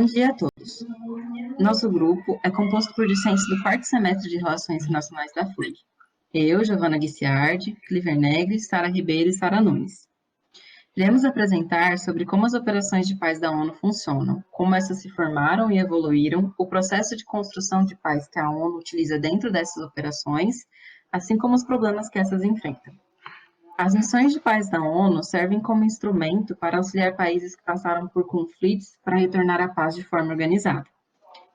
Bom dia a todos. Nosso grupo é composto por discentes do quarto semestre de Relações Internacionais da FURG. Eu, Giovana Guicciardi, Cliver Negri, Sara Ribeiro e Sara Nunes. Iremos apresentar sobre como as operações de paz da ONU funcionam, como essas se formaram e evoluíram, o processo de construção de paz que a ONU utiliza dentro dessas operações, assim como os problemas que essas enfrentam. As missões de paz da ONU servem como instrumento para auxiliar países que passaram por conflitos para retornar à paz de forma organizada.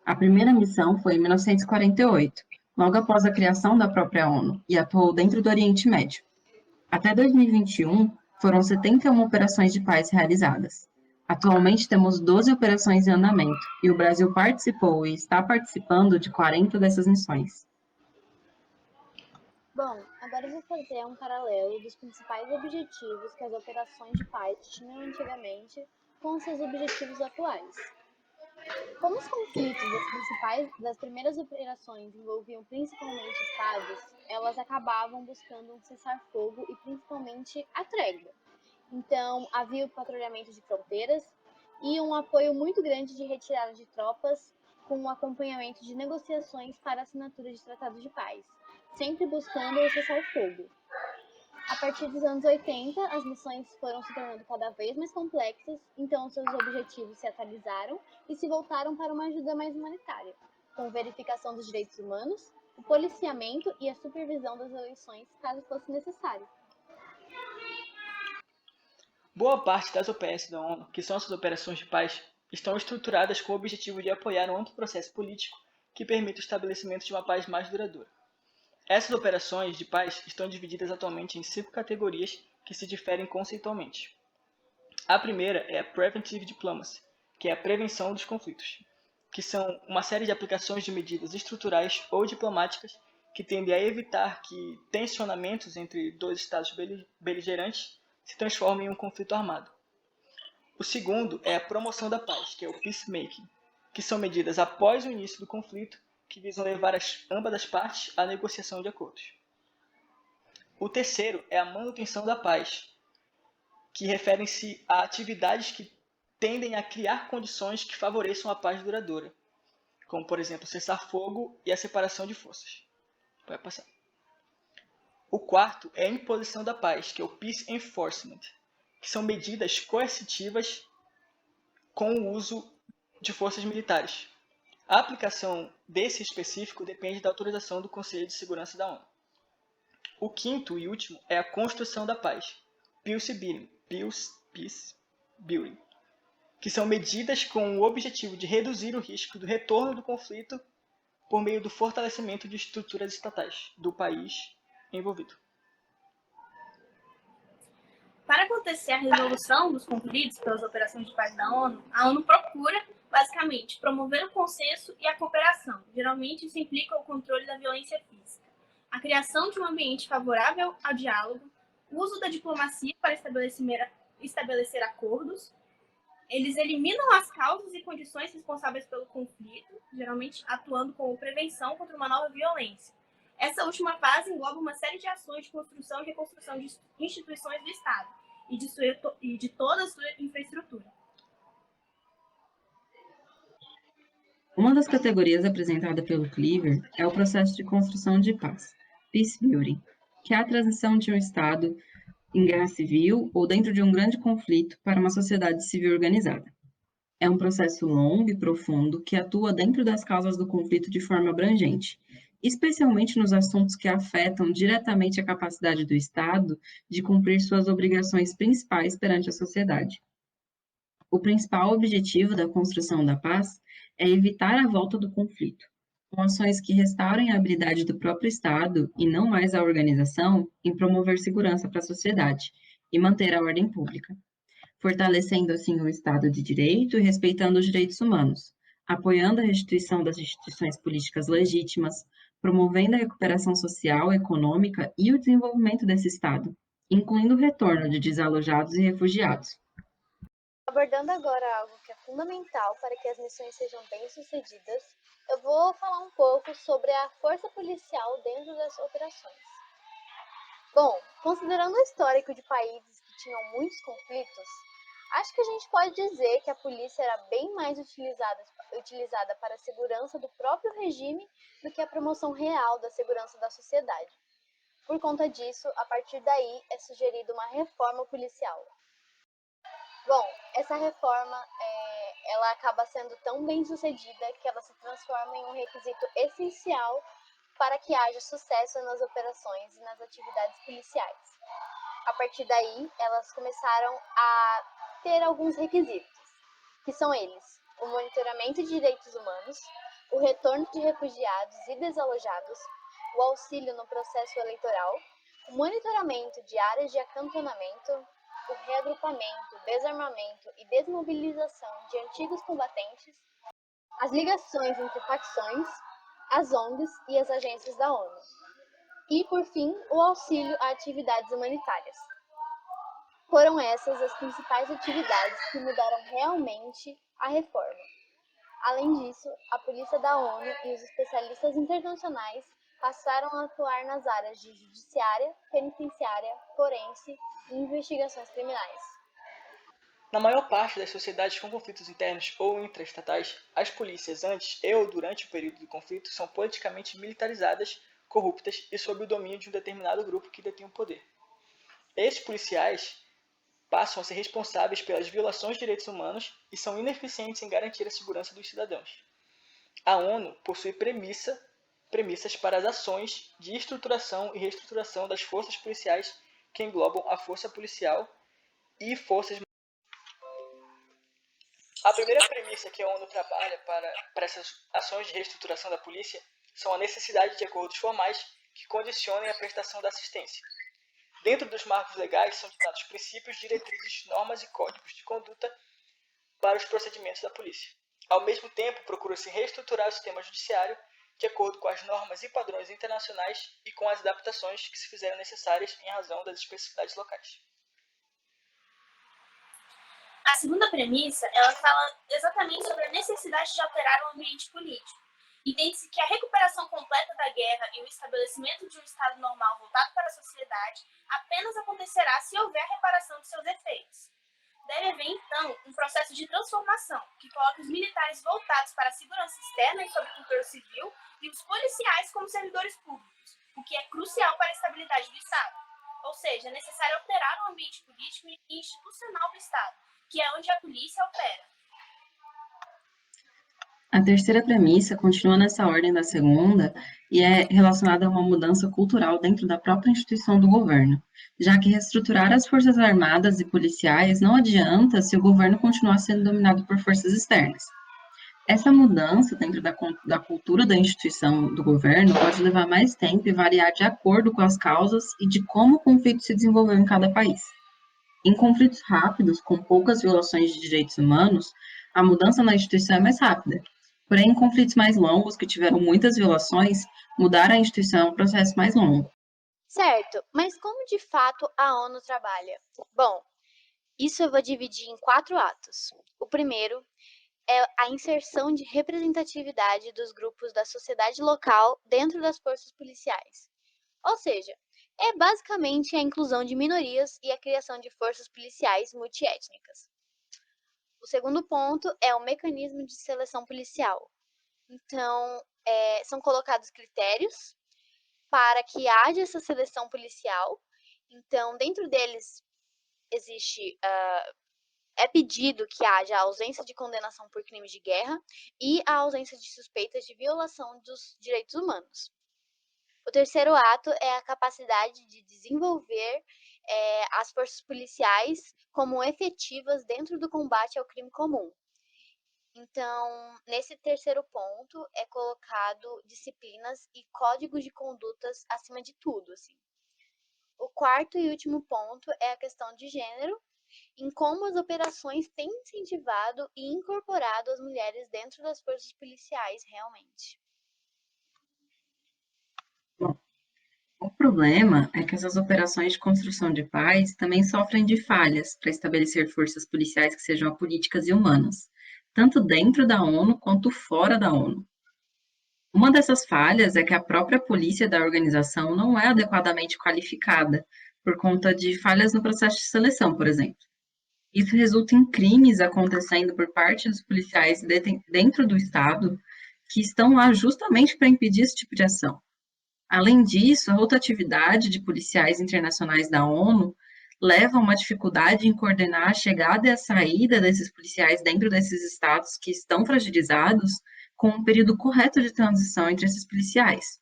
A primeira missão foi em 1948, logo após a criação da própria ONU, e atuou dentro do Oriente Médio. Até 2021, foram 71 operações de paz realizadas. Atualmente temos 12 operações em andamento, e o Brasil participou e está participando de 40 dessas missões. Bom, agora eu vou fazer um paralelo dos principais objetivos que as operações de paz tinham antigamente com seus objetivos atuais. Como os conflitos das primeiras operações envolviam principalmente estados, elas acabavam buscando um cessar-fogo e principalmente a trégua. Então, havia o patrulhamento de fronteiras e um apoio muito grande de retirada de tropas com o acompanhamento de negociações para a assinatura de tratados de paz, sempre buscando o cessar-fogo. A partir dos anos 80, as missões foram se tornando cada vez mais complexas, então seus objetivos se atualizaram e se voltaram para uma ajuda mais humanitária, com verificação dos direitos humanos, o policiamento e a supervisão das eleições, caso fosse necessário. Boa parte das OPS da ONU, que são essas operações de paz, estão estruturadas com o objetivo de apoiar um amplo processo político que permita o estabelecimento de uma paz mais duradoura. Essas operações de paz estão divididas atualmente em 5 categorias que se diferem conceitualmente. A primeira é a Preventive Diplomacy, que é a prevenção dos conflitos, que são uma série de aplicações de medidas estruturais ou diplomáticas que tendem a evitar que tensionamentos entre dois estados beligerantes se transformem em um conflito armado. O segundo é a promoção da paz, que é o peacemaking, que são medidas após o início do conflito que visam levar ambas as partes à negociação de acordos. O terceiro é a manutenção da paz, que referem-se a atividades que tendem a criar condições que favoreçam a paz duradoura, como, por exemplo, cessar-fogo e a separação de forças. Vai passar. O quarto é a imposição da paz, que é o Peace Enforcement, que são medidas coercitivas com o uso de forças militares. A aplicação desse específico depende da autorização do Conselho de Segurança da ONU. O quinto e último é a construção da paz, Peace Building, que são medidas com o objetivo de reduzir o risco do retorno do conflito por meio do fortalecimento de estruturas estatais do país envolvido. Para acontecer a resolução dos conflitos pelas operações de paz da ONU, a ONU procura, basicamente, promover o consenso e a cooperação. Geralmente, isso implica o controle da violência física, a criação de um ambiente favorável ao diálogo, o uso da diplomacia para estabelecer acordos. Eles eliminam as causas e condições responsáveis pelo conflito, geralmente atuando como prevenção contra uma nova violência. Essa última fase engloba uma série de ações de construção e reconstrução de instituições do Estado e de toda a sua infraestrutura. Uma das categorias apresentada pelo Cliver é o processo de construção de paz, Peace Building, que é a transição de um Estado em guerra civil ou dentro de um grande conflito para uma sociedade civil organizada. É um processo longo e profundo que atua dentro das causas do conflito de forma abrangente, especialmente nos assuntos que afetam diretamente a capacidade do Estado de cumprir suas obrigações principais perante a sociedade. O principal objetivo da construção da paz é evitar a volta do conflito, com ações que restaurem a habilidade do próprio Estado, e não mais a organização, em promover segurança para a sociedade e manter a ordem pública, fortalecendo assim o Estado de Direito e respeitando os direitos humanos, apoiando a restituição das instituições políticas legítimas, promovendo a recuperação social, econômica e o desenvolvimento desse Estado, incluindo o retorno de desalojados e refugiados. Abordando agora algo que é fundamental para que as missões sejam bem-sucedidas, eu vou falar um pouco sobre a força policial dentro das operações. Bom, considerando o histórico de países que tinham muitos conflitos, Acho que a gente pode dizer que a polícia era bem mais utilizada para a segurança do próprio regime do que a promoção real da segurança da sociedade. Por conta disso, a partir daí é sugerida uma reforma policial. Bom, essa reforma ela acaba sendo tão bem sucedida que ela se transforma em um requisito essencial para que haja sucesso nas operações e nas atividades policiais. A partir daí, elas começaram a ter alguns requisitos, que são eles: o monitoramento de direitos humanos, o retorno de refugiados e desalojados, o auxílio no processo eleitoral, o monitoramento de áreas de acantonamento, o reagrupamento, desarmamento e desmobilização de antigos combatentes, as ligações entre facções, as ONGs e as agências da ONU. E, por fim, o auxílio a atividades humanitárias. Foram essas as principais atividades que mudaram realmente a reforma. Além disso, a polícia da ONU e os especialistas internacionais passaram a atuar nas áreas de judiciária, penitenciária, forense e investigações criminais. Na maior parte das sociedades com conflitos internos ou intraestatais, as polícias antes e ou durante o período do conflito são politicamente militarizadas, corruptas e sob o domínio de um determinado grupo que detém o poder. Esses policiais passam a ser responsáveis pelas violações de direitos humanos e são ineficientes em garantir a segurança dos cidadãos. A ONU possui premissas para as ações de estruturação e reestruturação das forças policiais que englobam a força policial e forças. A primeira premissa que a ONU trabalha para essas ações de reestruturação da polícia são a necessidade de acordos formais que condicionem a prestação da assistência. Dentro dos marcos legais são ditados princípios, diretrizes, normas e códigos de conduta para os procedimentos da polícia. Ao mesmo tempo, procura-se reestruturar o sistema judiciário de acordo com as normas e padrões internacionais e com as adaptações que se fizeram necessárias em razão das especificidades locais. A segunda premissa, ela fala exatamente sobre a necessidade de alterar o ambiente político. Entende-se que a recuperação completa da guerra e o estabelecimento de um Estado normal voltado para a sociedade apenas acontecerá se houver reparação de seus efeitos. Deve haver, então, um processo de transformação que coloque os militares voltados para a segurança externa e sobre o controle civil e os policiais como servidores públicos, o que é crucial para a estabilidade do Estado. Ou seja, é necessário alterar o ambiente político e institucional do Estado, que é onde a polícia opera. A terceira premissa continua nessa ordem da segunda e é relacionada a uma mudança cultural dentro da própria instituição do governo, já que reestruturar as forças armadas e policiais não adianta se o governo continuar sendo dominado por forças externas. Essa mudança dentro da cultura da instituição do governo pode levar mais tempo e variar de acordo com as causas e de como o conflito se desenvolveu em cada país. Em conflitos rápidos, com poucas violações de direitos humanos, a mudança na instituição é mais rápida. Porém, em conflitos mais longos, que tiveram muitas violações, mudar a instituição é um processo mais longo. Certo, mas como de fato a ONU trabalha? Bom, isso eu vou dividir em 4 atos. O primeiro é a inserção de representatividade dos grupos da sociedade local dentro das forças policiais. Ou seja, é basicamente a inclusão de minorias e a criação de forças policiais multiétnicas. O segundo ponto é o mecanismo de seleção policial. Então, são colocados critérios para que haja essa seleção policial. Então, dentro deles existe, é pedido que haja a ausência de condenação por crimes de guerra e a ausência de suspeitas de violação dos direitos humanos. O terceiro ato é a capacidade de desenvolver as forças policiais como efetivas dentro do combate ao crime comum. Então, nesse terceiro ponto, é colocado disciplinas e códigos de condutas acima de tudo, assim. O quarto e último ponto é a questão de gênero, em como as operações têm incentivado e incorporado as mulheres dentro das forças policiais realmente. Bom, o problema é que essas operações de construção de paz também sofrem de falhas para estabelecer forças policiais que sejam apolíticas e humanas, tanto dentro da ONU quanto fora da ONU. Uma dessas falhas é que a própria polícia da organização não é adequadamente qualificada, por conta de falhas no processo de seleção, por exemplo. Isso resulta em crimes acontecendo por parte dos policiais dentro do Estado, que estão lá justamente para impedir esse tipo de ação. Além disso, a rotatividade de policiais internacionais da ONU leva a uma dificuldade em coordenar a chegada e a saída desses policiais dentro desses estados que estão fragilizados, com um período correto de transição entre esses policiais.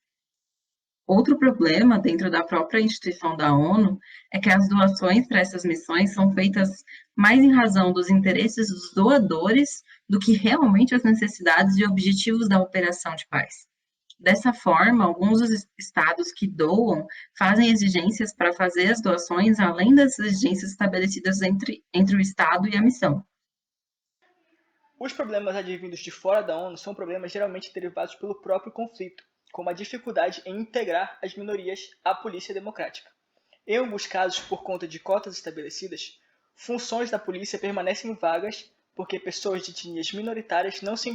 Outro problema dentro da própria instituição da ONU é que as doações para essas missões são feitas mais em razão dos interesses dos doadores do que realmente as necessidades e objetivos da operação de paz. Dessa forma, alguns dos estados que doam fazem exigências para fazer as doações além das exigências estabelecidas entre o estado e a missão. Os problemas advindos de fora da ONU são problemas geralmente derivados pelo próprio conflito, como a dificuldade em integrar as minorias à polícia democrática. Em alguns casos, por conta de cotas estabelecidas, funções da polícia permanecem vagas porque pessoas de etnias minoritárias não são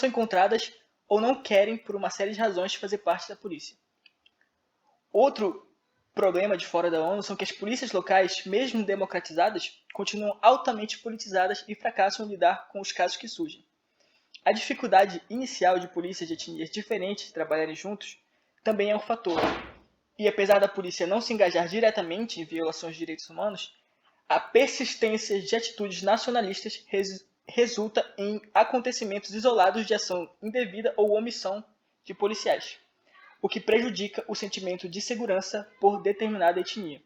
encontradas ou não querem, por uma série de razões, fazer parte da polícia. Outro problema de fora da ONU são que as polícias locais, mesmo democratizadas, continuam altamente politizadas e fracassam em lidar com os casos que surgem. A dificuldade inicial de polícias de etnias diferentes trabalharem juntos também é um fator. E apesar da polícia não se engajar diretamente em violações de direitos humanos, a persistência de atitudes nacionalistas resulta em acontecimentos isolados de ação indevida ou omissão de policiais, o que prejudica o sentimento de segurança por determinada etnia.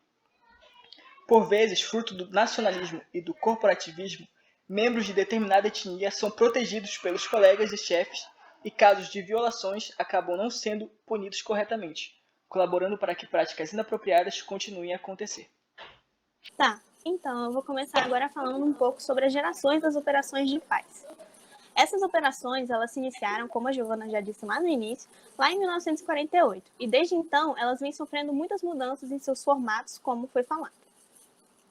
Por vezes, fruto do nacionalismo e do corporativismo, membros de determinada etnia são protegidos pelos colegas e chefes e casos de violações acabam não sendo punidos corretamente, colaborando para que práticas inapropriadas continuem a acontecer. Tá, então eu vou começar agora falando um pouco sobre as gerações das operações de paz. Essas operações, elas se iniciaram, como a Giovana já disse lá no início, lá em 1948, e desde então elas vêm sofrendo muitas mudanças em seus formatos, como foi falado.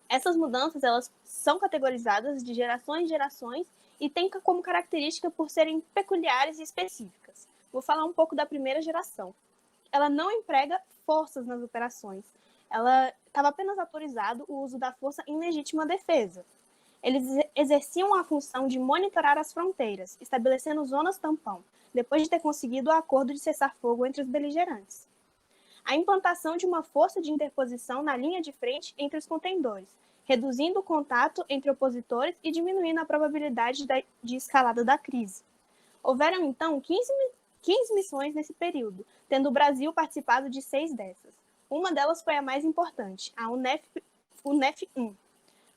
Essas mudanças, elas são categorizadas de gerações em gerações e têm como característica por serem peculiares e específicas. Vou falar um pouco da primeira geração. Ela não emprega forças nas operações. Ela estava apenas autorizado o uso da força em legítima defesa. Eles exerciam a função de monitorar as fronteiras, estabelecendo zonas tampão, depois de ter conseguido o acordo de cessar-fogo entre os beligerantes. A implantação de uma força de interposição na linha de frente entre os contendores, reduzindo o contato entre opositores e diminuindo a probabilidade de escalada da crise. Houveram, então, 15 missões nesse período, tendo o Brasil participado de 6 dessas. Uma delas foi a mais importante, a UNEF-1,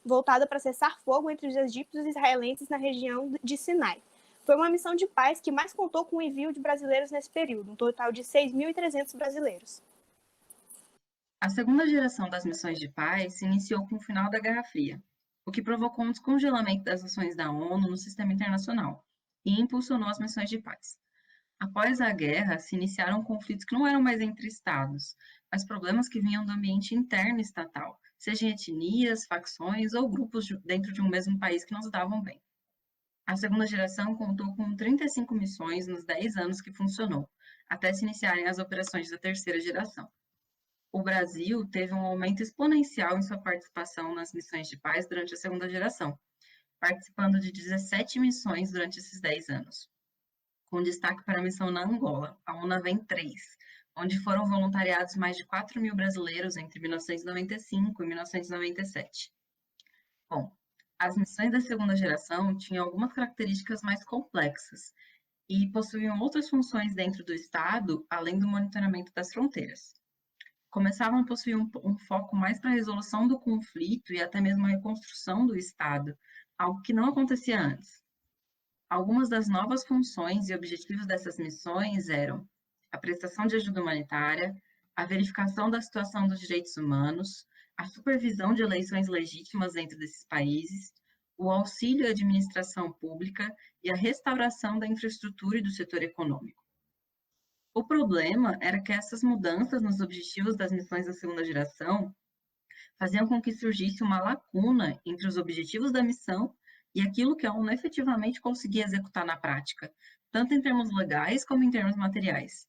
voltada para cessar fogo entre os egípcios e israelenses na região de Sinai. Foi uma missão de paz que mais contou com o envio de brasileiros nesse período, um total de 6.300 brasileiros. A segunda geração das missões de paz se iniciou com o final da Guerra Fria, o que provocou um descongelamento das ações da ONU no sistema internacional e impulsionou as missões de paz. Após a guerra, se iniciaram conflitos que não eram mais entre estados, mas problemas que vinham do ambiente interno estatal, seja em etnias, facções ou grupos dentro de um mesmo país que não se davam bem. A segunda geração contou com 35 missões nos 10 anos que funcionou, até se iniciarem as operações da terceira geração. O Brasil teve um aumento exponencial em sua participação nas missões de paz durante a segunda geração, participando de 17 missões durante esses 10 anos, com destaque para a missão na Angola, a UNAVEM 3, onde foram voluntariados mais de 4.000 brasileiros entre 1995 e 1997. Bom, as missões da segunda geração tinham algumas características mais complexas e possuíam outras funções dentro do Estado, além do monitoramento das fronteiras. Começavam a possuir um foco mais para a resolução do conflito e até mesmo a reconstrução do Estado, algo que não acontecia antes. Algumas das novas funções e objetivos dessas missões eram a prestação de ajuda humanitária, a verificação da situação dos direitos humanos, a supervisão de eleições legítimas dentro desses países, o auxílio à administração pública e a restauração da infraestrutura e do setor econômico. O problema era que essas mudanças nos objetivos das missões da segunda geração faziam com que surgisse uma lacuna entre os objetivos da missão e aquilo que a ONU efetivamente conseguia executar na prática, tanto em termos legais como em termos materiais.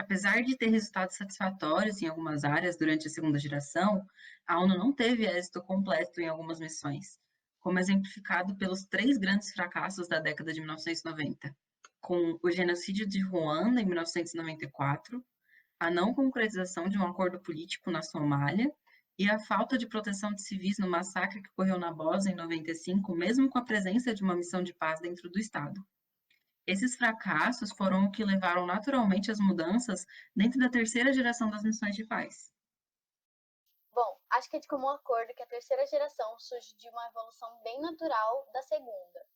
Apesar de ter resultados satisfatórios em algumas áreas durante a segunda geração, a ONU não teve êxito completo em algumas missões, como exemplificado pelos três grandes fracassos da década de 1990, com o genocídio de Ruanda em 1994, a não concretização de um acordo político na Somália e a falta de proteção de civis no massacre que ocorreu na Bósnia em 95, mesmo com a presença de uma missão de paz dentro do Estado. Esses fracassos foram o que levaram naturalmente às mudanças dentro da terceira geração das missões de paz. Bom, acho que é de comum acordo que a terceira geração surge de uma evolução bem natural da segunda,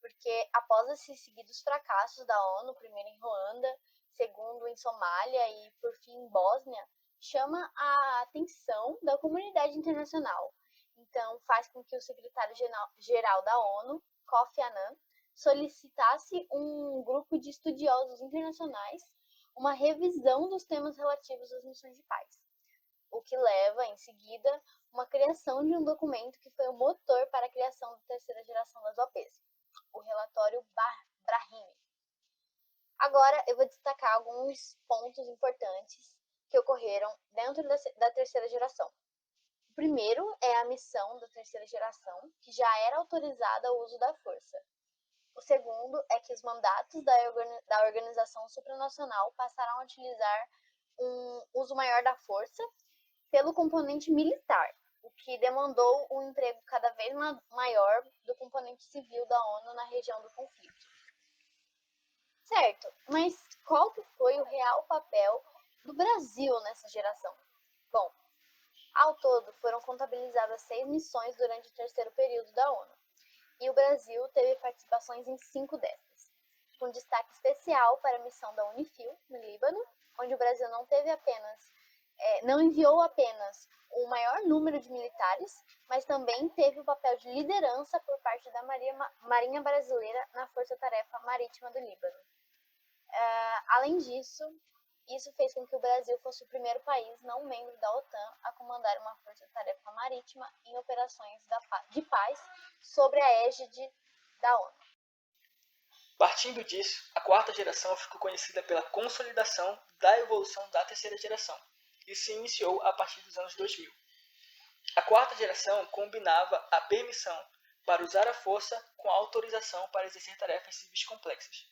porque após esses seguidos fracassos da ONU, primeiro em Ruanda, segundo em Somália e por fim em Bósnia, chama a atenção da comunidade internacional. Então, faz com que o secretário-geral da ONU, Kofi Annan, solicitasse um grupo de estudiosos internacionais uma revisão dos temas relativos às missões de paz, o que leva, em seguida, uma criação de um documento que foi o motor para a criação da terceira geração das OPs, o relatório Brahimi. Agora eu vou destacar alguns pontos importantes que ocorreram dentro da terceira geração. O primeiro é a missão da terceira geração, que já era autorizada ao uso da força. O segundo é que os mandatos da organização supranacional passaram a utilizar um uso maior da força pelo componente militar, o que demandou um emprego cada vez maior do componente civil da ONU na região do conflito. Certo, mas qual que foi o real papel do Brasil nessa geração? Bom, ao todo foram contabilizadas 6 missões durante o terceiro período da ONU, e o Brasil teve participações em 5 dessas, com destaque especial para a missão da UNIFIL, no Líbano, onde o Brasil não enviou apenas o maior número de militares, mas também teve o papel de liderança por parte da Marinha Brasileira na Força-Tarefa Marítima do Líbano. Além disso, isso fez com que o Brasil fosse o primeiro país não membro da OTAN a comandar uma força-tarefa marítima em operações de paz sobre a égide da ONU. Partindo disso, a quarta geração ficou conhecida pela consolidação da evolução da terceira geração, e se iniciou a partir dos anos 2000. A quarta geração combinava a permissão para usar a força com a autorização para exercer tarefas civis complexas.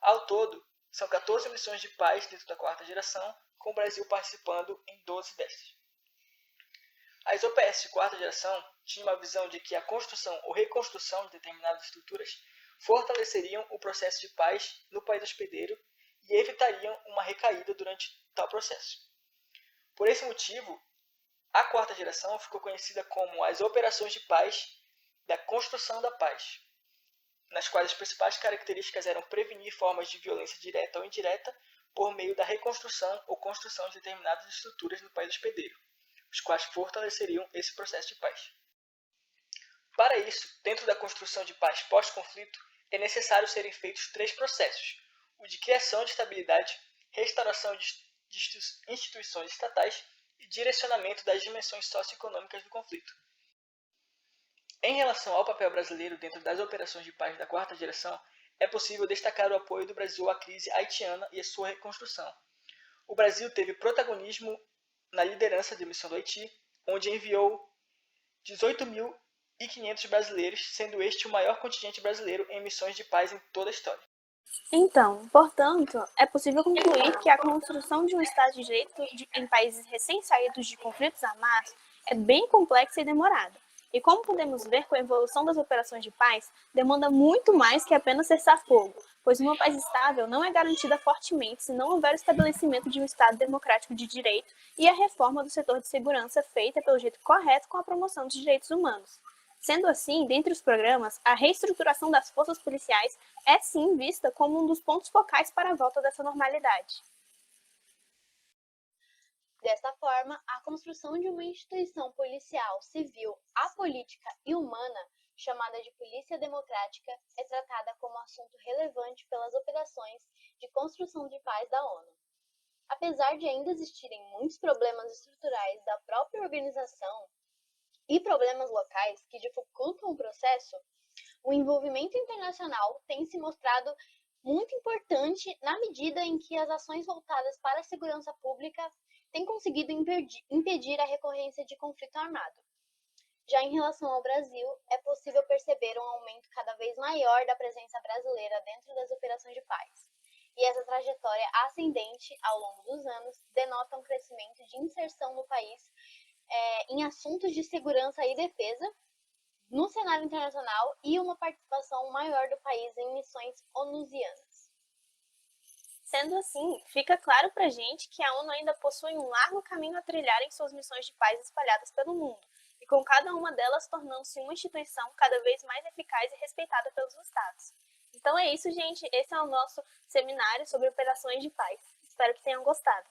Ao todo, são 14 missões de paz dentro da quarta geração, com o Brasil participando em 12 dessas. As OPS de quarta geração tinham uma visão de que a construção ou reconstrução de determinadas estruturas fortaleceriam o processo de paz no país hospedeiro e evitariam uma recaída durante tal processo. Por esse motivo, a quarta geração ficou conhecida como as operações de paz da construção da paz, nas quais as principais características eram prevenir formas de violência direta ou indireta por meio da reconstrução ou construção de determinadas estruturas no país hospedeiro, os quais fortaleceriam esse processo de paz. Para isso, dentro da construção de paz pós-conflito, é necessário serem feitos 3 processos: o de criação de estabilidade, restauração de instituições estatais e direcionamento das dimensões socioeconômicas do conflito. Em relação ao papel brasileiro dentro das operações de paz da quarta geração, é possível destacar o apoio do Brasil à crise haitiana e a sua reconstrução. O Brasil teve protagonismo na liderança da missão do Haiti, onde enviou 18.500 brasileiros, sendo este o maior contingente brasileiro em missões de paz em toda a história. Então, portanto, é possível concluir que a construção de um Estado de Direito em países recém-saídos de conflitos armados é bem complexa e demorada. E como podemos ver com a evolução das operações de paz, demanda muito mais que apenas cessar-fogo, pois uma paz estável não é garantida fortemente se não houver o estabelecimento de um Estado democrático de direito e a reforma do setor de segurança feita pelo jeito correto com a promoção dos direitos humanos. Sendo assim, dentre os programas, a reestruturação das forças policiais é sim vista como um dos pontos focais para a volta dessa normalidade. Desta forma, a construção de uma instituição policial, civil, apolítica e humana, chamada de Polícia Democrática, é tratada como assunto relevante pelas operações de construção de paz da ONU. Apesar de ainda existirem muitos problemas estruturais da própria organização e problemas locais que dificultam o processo, o envolvimento internacional tem se mostrado muito importante na medida em que as ações voltadas para a segurança pública têm conseguido impedir a recorrência de conflito armado. Já em relação ao Brasil, é possível perceber um aumento cada vez maior da presença brasileira dentro das operações de paz. E essa trajetória ascendente ao longo dos anos denota um crescimento de inserção no país em assuntos de segurança e defesa, no cenário internacional e uma participação maior do país em missões onusianas. Sendo assim, fica claro para a gente que a ONU ainda possui um largo caminho a trilhar em suas missões de paz espalhadas pelo mundo, e com cada uma delas tornando-se uma instituição cada vez mais eficaz e respeitada pelos Estados. Então é isso, gente. Esse é o nosso seminário sobre operações de paz. Espero que tenham gostado.